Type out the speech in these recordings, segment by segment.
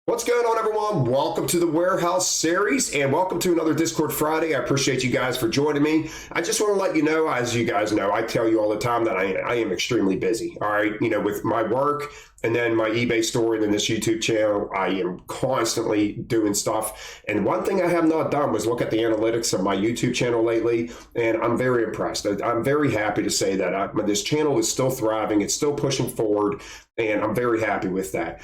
What's going on, everyone? Welcome to the Warehouse series and welcome to another Discord Friday. I appreciate you guys for joining me. I just want to let you know, as you guys know, I tell you all the time that I am extremely busy. All right, with my work and then my eBay store and then this YouTube channel, I am constantly doing stuff. And one thing I have not done was look at the analytics of my YouTube channel lately, and I'm very impressed. I'm very happy to say that this channel is still thriving. It's still pushing forward, and I'm very happy with that.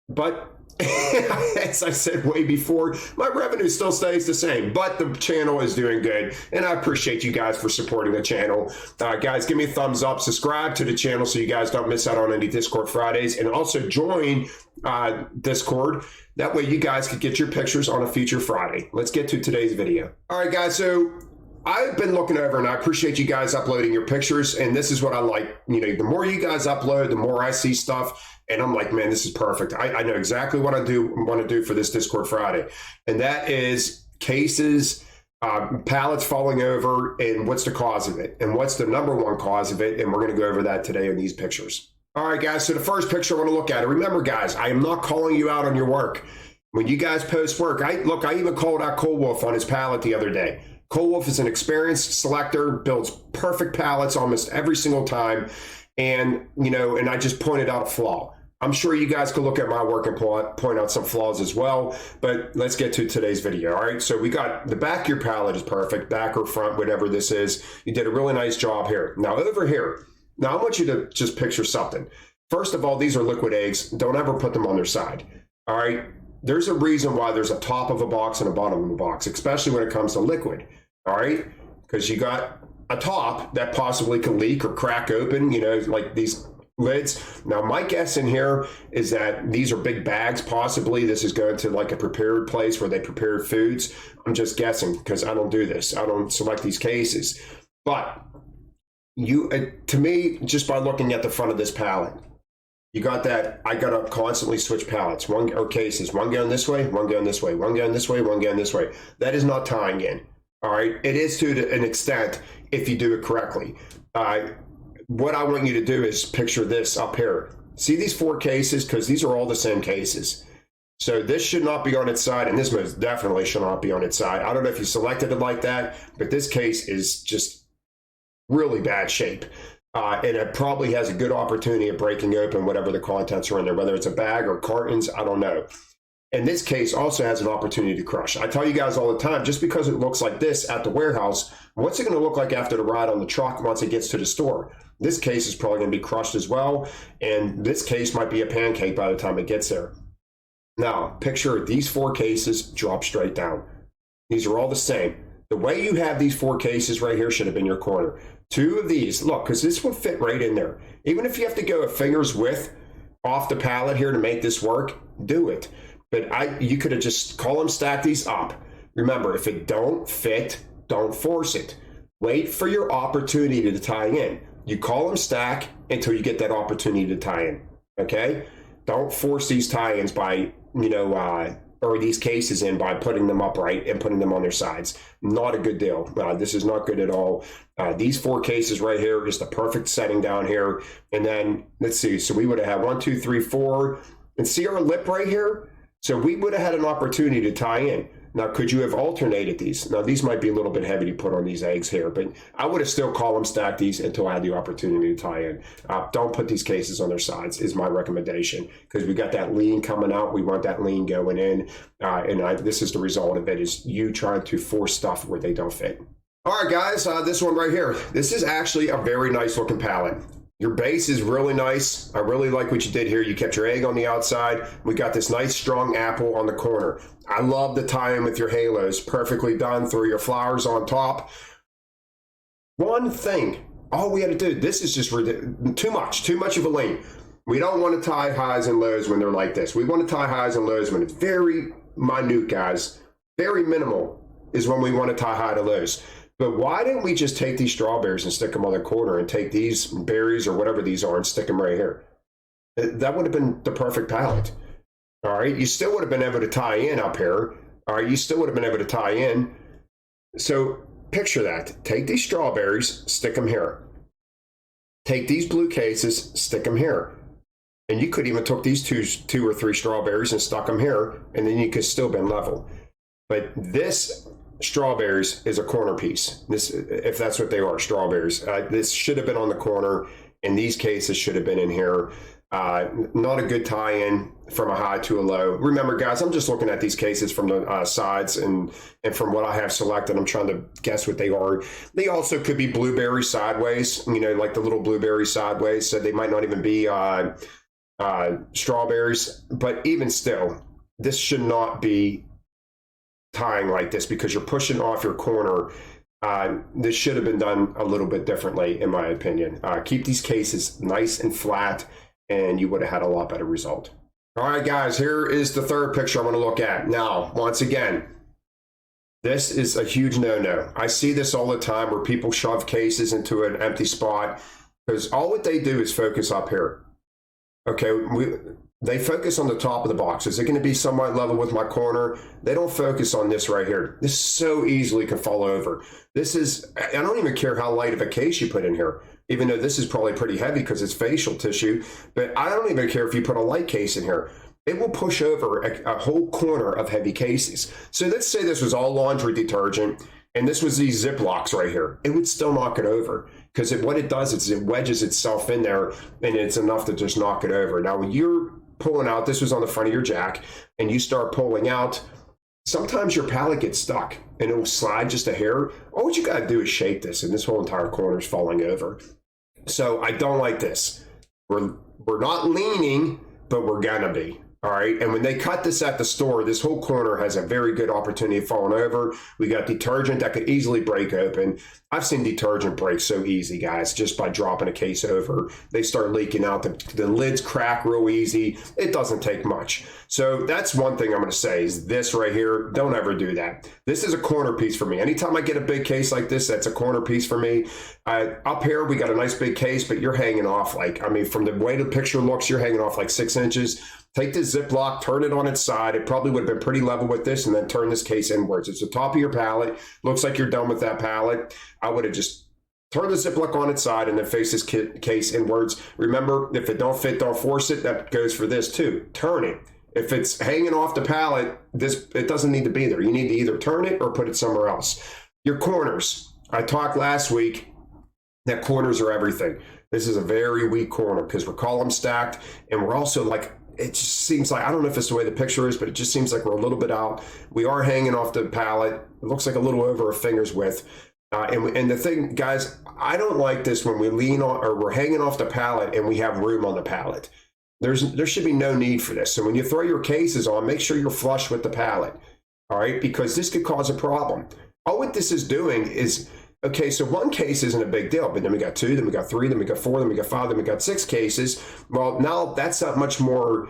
But as I said way before, my revenue still stays the same, but the channel is doing good, and I appreciate you guys for supporting the channel. Guys, give me a thumbs up, subscribe to the channel so you guys don't miss out on any Discord Fridays, and also join Discord. That way you guys can get your pictures on a future Friday. Let's get to today's video. All right, guys, so I've been looking over and I appreciate you guys uploading your pictures, and this is what I like. The more you guys upload, the more I see stuff. And I'm like, man, this is perfect. I know exactly what I want to do for this Discord Friday. And that is cases, pallets falling over, and what's the cause of it? And what's the number one cause of it? And we're going to go over that today in these pictures. All right, guys, so the first picture I want to look at, remember, guys, I am not calling you out on your work. When you guys post work, I even called out Cold Wolf on his pallet the other day. Cold Wolf is an experienced selector, builds perfect pallets almost every single time. And, and I just pointed out a flaw. I'm sure you guys could look at my work and point out some flaws as well, but let's get to today's video. All right, so we got the back of your pallet is perfect, back or front, whatever this is. You did a really nice job here. Now over here, I want you to just picture something. First of all, these are liquid eggs. Don't ever put them on their side. All right, there's a reason why there's a top of a box and a bottom of a box, especially when it comes to liquid. All right, because you got a top that possibly can leak or crack open, like these lids. Now, my guess in here is that these are big bags. Possibly this is going to like a prepared place where they prepare foods. I'm just guessing because I don't do this. I don't select these cases. But to me, just by looking at the front of this pallet, you got that I got to constantly switch pallets, cases, one going this way, one going this way, one going this way, one going this way. That is not tying in. All right, it is to an extent if you do it correctly. What I want you to do is picture this up here. See these 4 cases? Because these are all the same cases. So this should not be on its side, and this most definitely should not be on its side. I don't know if you selected it like that, but this case is just really bad shape. And it probably has a good opportunity of breaking open whatever the contents are in there, whether it's a bag or cartons, I don't know. And this case also has an opportunity to crush. I tell you guys all the time, just because it looks like this at the warehouse, what's it going to look like after the ride on the truck once it gets to the store? This case is probably going to be crushed as well. And this case might be a pancake by the time it gets there. Now, picture these 4 cases drop straight down. These are all the same. The way you have these 4 cases right here should have been your corner. 2 of these, look, because this would fit right in there. Even if you have to go a finger's width off the pallet here to make this work, do it. But you could have just stack these up. Remember, if it don't fit, don't force it. Wait for your opportunity to tie in. You call them stack until you get that opportunity to tie in. Okay? Don't force these tie-ins by, or these cases in by putting them upright and putting them on their sides. Not a good deal. This is not good at all. These 4 cases right here is the perfect setting down here. And then let's see. So we would have had 1, 2, 3, 4, and see our lip right here. So we would have had an opportunity to tie in. Now, could you have alternated these? Now, these might be a little bit heavy to put on these eggs here, but I would have still column stacked these until I had the opportunity to tie in. Don't put these cases on their sides is my recommendation, because we got that lean coming out. We want that lean going in, this is the result of it, is you trying to force stuff where they don't fit. All right, guys, this one right here. This is actually a very nice looking pallet. Your base is really nice. I really like what you did here. You kept your egg on the outside. We got this nice strong apple on the corner. I love the tie-in with your halos. Perfectly done. Throw your flowers on top. One thing, all we had to do, this is just too much of a lean. We don't want to tie highs and lows when they're like this. We want to tie highs and lows when it's very minute, guys. Very minimal is when we want to tie high to lows. But why didn't we just take these strawberries and stick them on the corner and take these berries or whatever these are and stick them right here? That would have been the perfect pallet. All right. You still would have been able to tie in up here. All right. You still would have been able to tie in. So picture that. Take these strawberries, stick them here. Take these blue cases, stick them here. And you could even took these two or three strawberries and stuck them here, and then you could still been level. But this strawberries is a corner piece. This, if that's what they are, strawberries. This should have been on the corner, and these cases should have been in here. Not a good tie-in from a high to a low. Remember, guys, I'm just looking at these cases from the sides and from what I have selected. I'm trying to guess what they are. They also could be blueberry sideways, you know, like the little blueberry sideways. So they might not even be strawberries. But even still, this should not be tying like this because you're pushing off your corner. This should have been done a little bit differently, in my opinion. Keep these cases nice and flat, and you would have had a lot better result. All right, guys, here is the third picture I'm going to look at. Now, once again, this is a huge no-no. I see this all the time where people shove cases into an empty spot because all what they do is focus up here. Okay, they focus on the top of the box. Is it going to be somewhat level with my corner? They don't focus on this right here. This so easily can fall over. This is, I don't even care how light of a case you put in here, even though this is probably pretty heavy because it's facial tissue, but I don't even care if you put a light case in here. It will push over a whole corner of heavy cases. So let's say this was all laundry detergent and this was these Ziplocs right here. It would still knock it over because what it does is it wedges itself in there and it's enough to just knock it over. Now, when you're pulling out, this was on the front of your jack, and you start pulling out, sometimes your pallet gets stuck and it will slide just a hair. All you got to do is shake this and this whole entire corner is falling over. So I don't like this. We're not leaning, but we're gonna be. All right, and when they cut this at the store, this whole corner has a very good opportunity of falling over. We got detergent that could easily break open. I've seen detergent break so easy, guys, just by dropping a case over. They start leaking out. The lids crack real easy. It doesn't take much. So that's one thing I'm going to say is this right here. Don't ever do that. This is a corner piece for me. Anytime I get a big case like this, that's a corner piece for me. Up here, we got a nice big case, but you're hanging off like, I mean, from the way the picture looks, you're hanging off like 6 inches. Take this Ziploc, turn it on its side. It probably would have been pretty level with this, and then turn this case inwards. It's the top of your pallet. Looks like you're done with that pallet. I would have just turned the Ziploc on its side and then face this case inwards. Remember, if it don't fit, don't force it. That goes for this too. Turn it. If it's hanging off the pallet, it doesn't need to be there. You need to either turn it or put it somewhere else. Your corners. I talked last week that corners are everything. This is a very weak corner because we're column stacked, and we're also like, it just seems like, I don't know if it's the way the picture is, but it just seems like we're a little bit out. We are hanging off the pallet. It looks like a little over a finger's width. And the thing, guys, I don't like this when we lean on or we're hanging off the pallet and we have room on the pallet. There should be no need for this. So when you throw your cases on, make sure you're flush with the pallet, all right? Because this could cause a problem. All what this is doing is, okay, so one case isn't a big deal, but then we got 2, then we got 3, then we got 4, then we got 5, then we got 6 cases. Well, now that's not much more,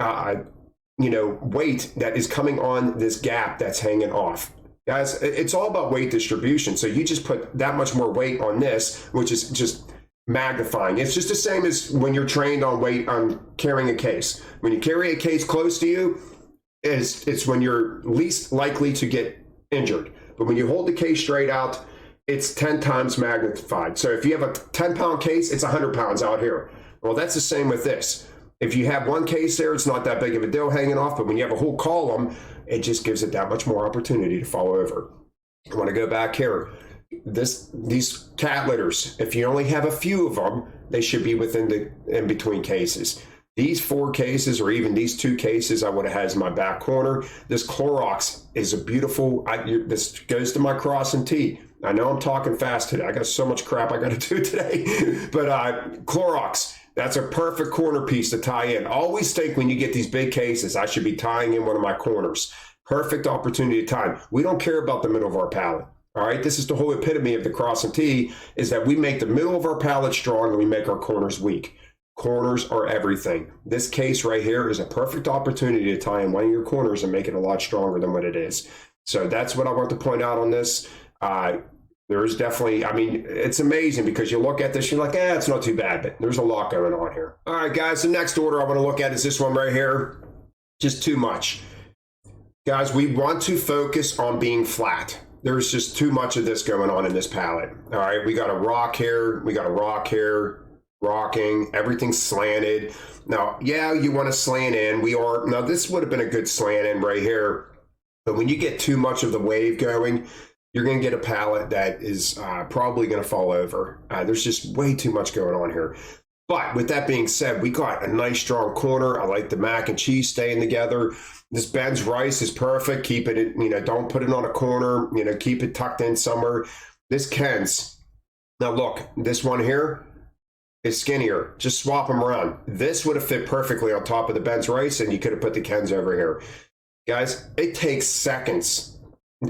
weight that is coming on this gap that's hanging off. Guys, it's all about weight distribution. So you just put that much more weight on this, which is just magnifying. It's just the same as when you're trained on weight on carrying a case. When you carry a case close to you, it's when you're least likely to get injured. But when you hold the case straight out, it's 10 times magnified. So if you have a 10-pound case, it's 100 pounds out here. Well, that's the same with this. If you have one case there, it's not that big of a deal hanging off, but when you have a whole column, it just gives it that much more opportunity to fall over. I want to go back here. These cat litters, if you only have a few of them, they should be in between cases. These 4 cases or even these 2 cases I would have had as my back corner. This Clorox is a beautiful, this goes to my cross and tee. I know I'm talking fast today. I got so much crap I got to do today. But Clorox, that's a perfect corner piece to tie in. Always think when you get these big cases, I should be tying in one of my corners. Perfect opportunity to time. We don't care about the middle of our pallet. All right, this is the whole epitome of the cross and tee, is that we make the middle of our pallet strong and we make our corners weak. Corners are everything. This case right here is a perfect opportunity to tie in one of your corners and make it a lot stronger than what it is. So that's what I want to point out on this. There's definitely, I mean, it's amazing because you look at this, you're like, it's not too bad, but there's a lot going on here. All right, guys, the next order I want to look at is this one right here. Just too much. Guys, we want to focus on being flat. There's just too much of this going on in this pallet. All right, we got a rock here, we got a rock here, rocking, everything's slanted. Now, yeah, you want to slant in. Now this would have been a good slant in right here. But when you get too much of the wave going, you're going to get a pallet that is probably going to fall over. There's just way too much going on here. But with that being said, we got a nice strong corner. I like the mac and cheese staying together. This Ben's rice is perfect. Keep it, don't put it on a corner. Keep it tucked in somewhere. This Ken's. Now look, this one here is skinnier. Just swap them around. This would have fit perfectly on top of the Ben's rice, and you could have put the Ken's over here. Guys, it takes seconds.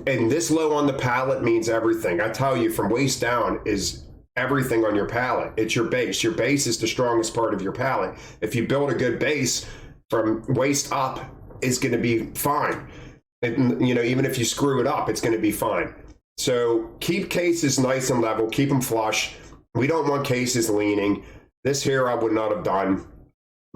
And this low on the pallet means everything. I tell you, from waist down is everything on your pallet. It's your base. Your base is the strongest part of your pallet. If you build a good base from waist up, it's going to be fine. Even if you screw it up, it's going to be fine. So keep cases nice and level. Keep them flush. We don't want cases leaning. This here I would not have done.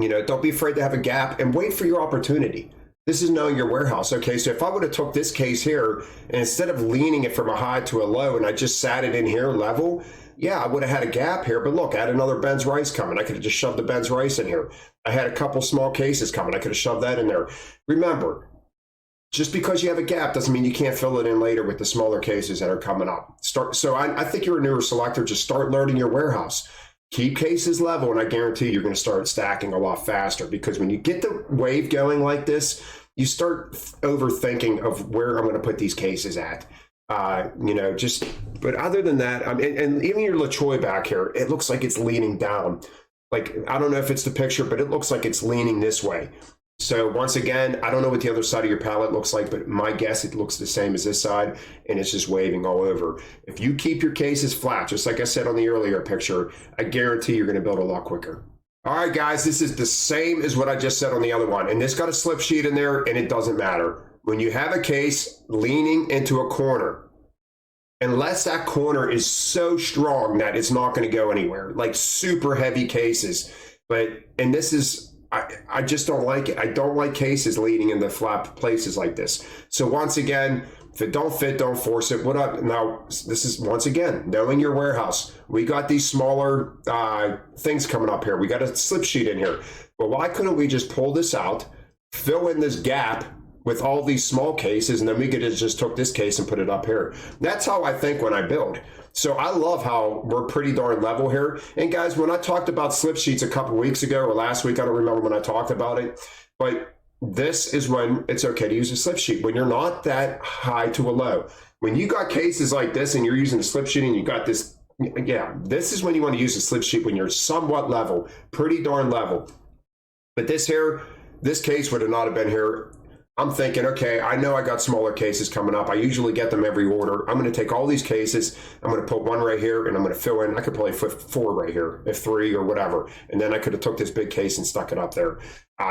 Don't be afraid to have a gap and wait for your opportunity. This is knowing your warehouse. Okay, so if I would have took this case here and instead of leaning it from a high to a low and I just sat it in here level, yeah, I would have had a gap here. But look, I had another Ben's rice coming. I could have just shoved the Ben's rice in here. I had a couple small cases coming. I could have shoved that in there. Remember, just because you have a gap doesn't mean you can't fill it in later with the smaller cases that are coming up. So I think you're a newer selector. Just start learning your warehouse. Keep cases level, and I guarantee you're going to start stacking a lot faster, because when you get the wave going like this, you start overthinking of where I'm going to put these cases at. But other than that, and even your LaChoy back here, it looks like it's leaning down. Like, I don't know if it's the picture, but it looks like it's leaning this way. So once again, I don't know what the other side of your pallet looks like, but my guess, it looks the same as this side, and it's just waving all over. If you keep your cases flat, just like I said on the earlier picture, I guarantee you're going to build a lot quicker. All right, guys, this is the same as what I just said on the other one, and this got a slip sheet in there, and it doesn't matter. When you have a case leaning into a corner, unless that corner is so strong that it's not going to go anywhere, like super heavy cases, and this is, I just don't like it. I don't like cases leading into flat places like this. So once again, if it don't fit, don't force it. Now, this is, once again, knowing your warehouse. We got these smaller things coming up here. We got a slip sheet in here. But why couldn't we just pull this out, fill in this gap with all these small cases, and then we could have just took this case and put it up here. That's how I think when I build. So I love how we're pretty darn level here. And guys, when I talked about slip sheets a couple weeks ago or last week, I don't remember when I talked about it, but this is when it's okay to use a slip sheet, when you're not that high to a low. When you got cases like this and you're using a slip sheet and you got this, this is when you want to use a slip sheet, when you're somewhat level, pretty darn level. But this here, this case would have not have been here. I'm thinking, okay, I know I got smaller cases coming up. I usually get them every order. I'm going to take all these cases. I'm going to put one right here, and I'm going to fill in. I could probably put 4 right here, if 3 or whatever. And then I could have took this big case and stuck it up there.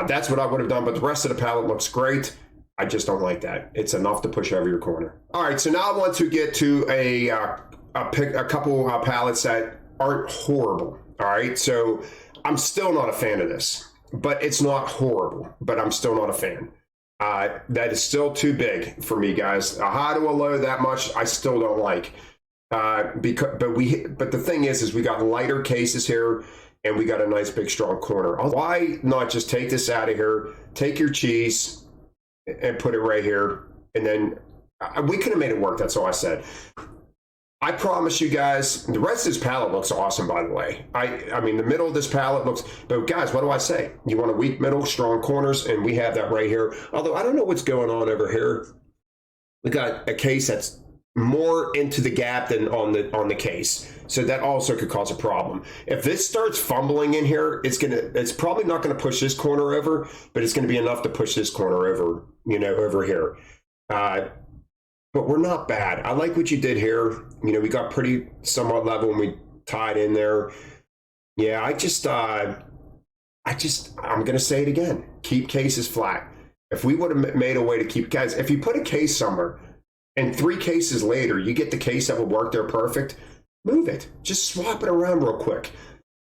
That's what I would have done. But the rest of the pallet looks great. I just don't like that. It's enough to push over your corner. All right, so now I want to get to a couple pallets that aren't horrible. All right, so I'm still not a fan of this, but it's not horrible. But I'm still not a fan. That is still too big for me, guys. A high to a low that much, I still don't like. But the thing is we got lighter cases here, and we got a nice big strong corner. Why not just take this out of here, take your cheese, and put it right here, and then we could have made it work. That's all I said. I promise you guys, the rest of this pallet looks awesome, by the way. I mean, the middle of this pallet looks, but guys, what do I say? You want a weak middle, strong corners, and we have that right here. Although I don't know what's going on over here. We got a case that's more into the gap than on the case. So that also could cause a problem. If this starts fumbling in here, it's probably not going to push this corner over, but it's going to be enough to push this corner over, over here. But we're not bad. I like what you did here. We got pretty somewhat level when we tied in there. Yeah, I'm going to say it again. Keep cases flat. If we would have made a way to keep, guys, if you put a case somewhere and 3 cases later, you get the case that will work there perfect, move it. Just swap it around real quick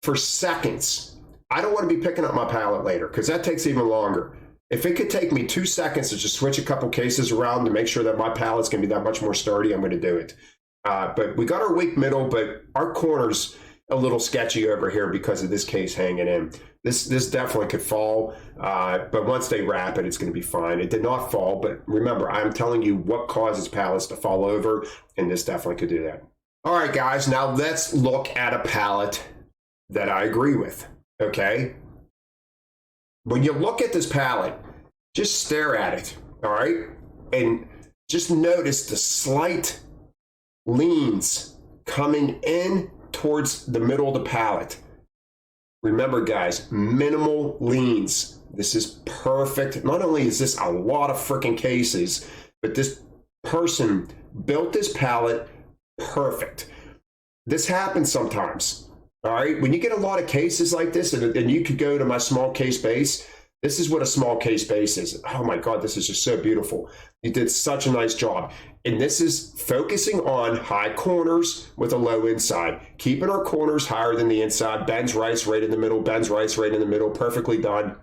for seconds. I don't want to be picking up my pallet later, because that takes even longer. If it could take me 2 seconds to just switch a couple cases around to make sure that my pallet's going to be that much more sturdy, I'm going to do it. But we got our weak middle, but our corners, a little sketchy over here because of this case hanging in. This definitely could fall, but once they wrap it, it's going to be fine. It did not fall, but remember, I'm telling you what causes pallets to fall over, and this definitely could do that. All right, guys, now let's look at a pallet that I agree with, okay? When you look at this pallet, just stare at it, all right? And just notice the slight leans coming in towards the middle of the pallet. Remember, guys, minimal leans. This is perfect. Not only is this a lot of freaking cases, but this person built this pallet perfect. This happens sometimes, all right? When you get a lot of cases like this, and you could go to my small case base, this is what a small case base is. Oh my God, this is just so beautiful. You did such a nice job. And this is focusing on high corners with a low inside, keeping our corners higher than the inside. Ben's rice right in the middle, Ben's rice right in the middle, perfectly done.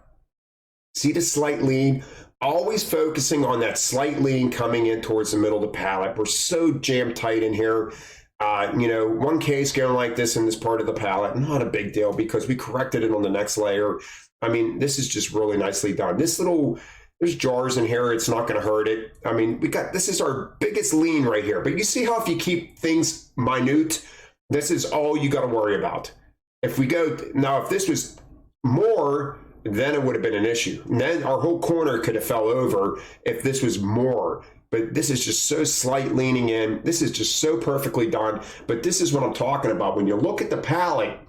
See the slight lean? Always focusing on that slight lean coming in towards the middle of the pallet. We're so jam tight in here. One case going like this in this part of the pallet, not a big deal because we corrected it on the next layer. I mean, this is just really nicely done. There's jars in here. It's not going to hurt it. I mean, this is our biggest lean right here. But you see how if you keep things minute, this is all you got to worry about. If this was more, then it would have been an issue. And then our whole corner could have fell over if this was more. But this is just so slight leaning in. This is just so perfectly done. But this is what I'm talking about. When you look at the pallet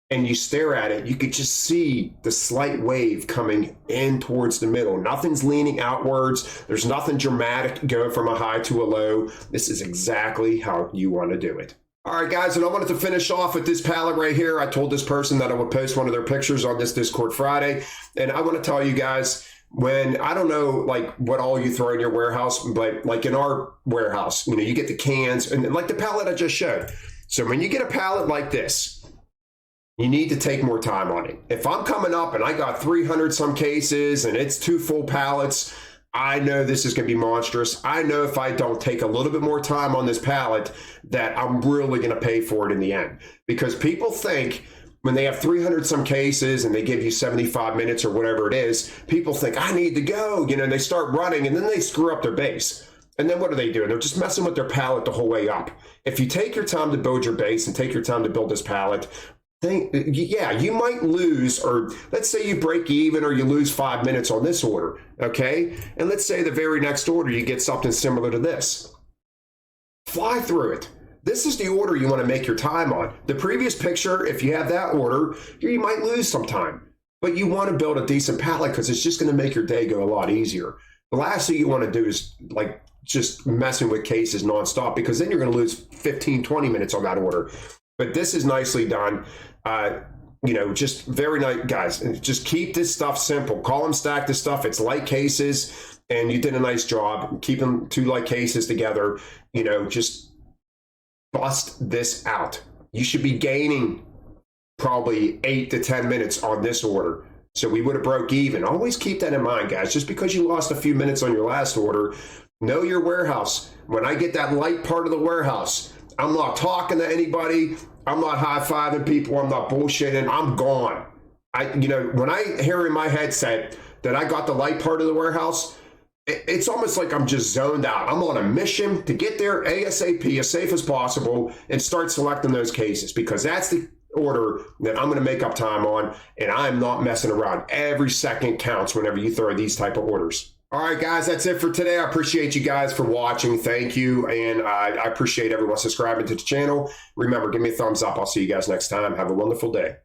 and you stare at it, you could just see the slight wave coming in towards the middle. Nothing's leaning outwards. There's nothing dramatic going from a high to a low. This is exactly how you want to do it. All right, guys, and I wanted to finish off with this pallet right here. I told this person that I would post one of their pictures on this Discord Friday. And I want to tell you guys, I don't know, like what all you throw in your warehouse, but like in our warehouse, you get the cans and like the pallet I just showed. So when you get a pallet like this, you need to take more time on it. If I'm coming up and I got 300 some cases and it's 2 full pallets, I know this is going to be monstrous. I know if I don't take a little bit more time on this pallet that I'm really going to pay for it in the end. Because people think when they have 300 some cases and they give you 75 minutes or whatever it is, people think, I need to go, and they start running and then they screw up their base. And then what are they doing? They're just messing with their pallet the whole way up. If you take your time to build your base and take your time to build this pallet, you might lose, or let's say you break even or you lose 5 minutes on this order, okay? And let's say the very next order you get something similar to this. Fly through it. This is the order you want to make your time on. The previous picture, if you have that order, you might lose some time. But you want to build a decent pallet because it's just going to make your day go a lot easier. The last thing you want to do is just messing with cases nonstop, because then you're going to lose 15, 20 minutes on that order. But this is nicely done. Just very nice, guys. Just keep this stuff simple. Column stack this stuff. It's light cases, and you did a nice job keeping 2 light cases together. Just bust this out. You should be gaining probably 8 to 10 minutes on this order. So we would have broke even. Always keep that in mind, guys. Just because you lost a few minutes on your last order, know your warehouse. When I get that light part of the warehouse, I'm not talking to anybody. I'm not high-fiving people. I'm not bullshitting. I'm gone. When I hear in my headset that I got the light part of the warehouse, it's almost like I'm just zoned out. I'm on a mission to get there ASAP, as safe as possible, and start selecting those cases, because that's the order that I'm going to make up time on, and I'm not messing around. Every second counts whenever you throw these type of orders. All right, guys, that's it for today. I appreciate you guys for watching. Thank you. And I appreciate everyone subscribing to the channel. Remember, give me a thumbs up. I'll see you guys next time. Have a wonderful day.